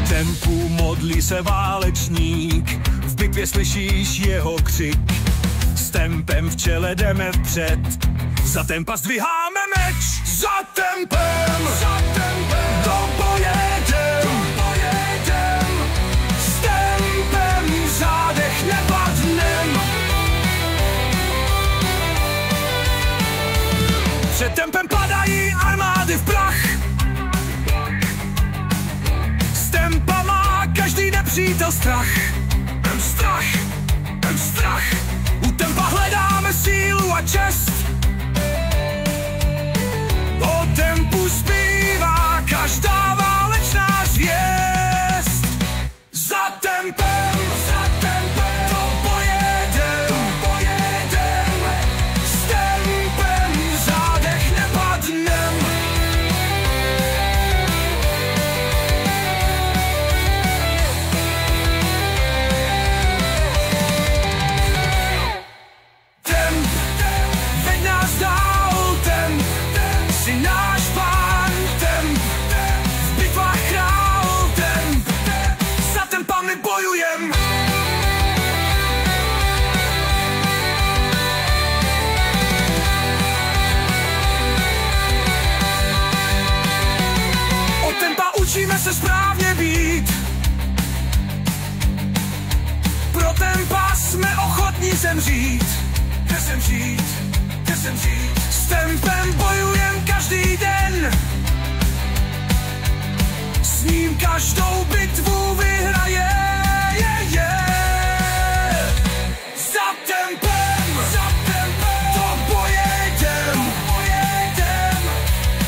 Tempu modlí se válečník, v bitvě slyšíš jeho křik. S tempem v čele jdeme vpřed, za tempa zdviháme meč. Za tempem do boje jdem, s tempem v zádech nepadnem. Před tempem padají armády v prach, z tempa má každý nepřítel strach. Strach. U tempa hledáme sílu a čest, o tempu zpívá každá válečná zvěst. Za tempem do boje jdem, s tempem v zádech nepadnem. Jsi náš pán, temp, v bitvách král, temp, za tempa my bojujem. Od tempa učíme se správně být, pro tempa jsme ochotní zemřít. S tempem bojujem každý den, s ním každou bitvu vyhraje. Za tempem do boje jdem,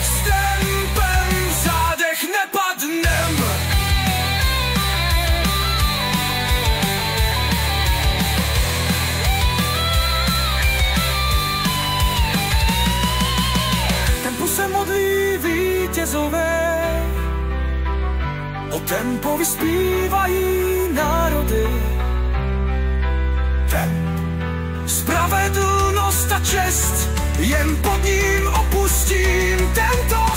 s tempem v zádech nepadnem. Se modlí vítězové, o tempo vyspívají národy. Spravedlnost a čest jen pod ním opustím tento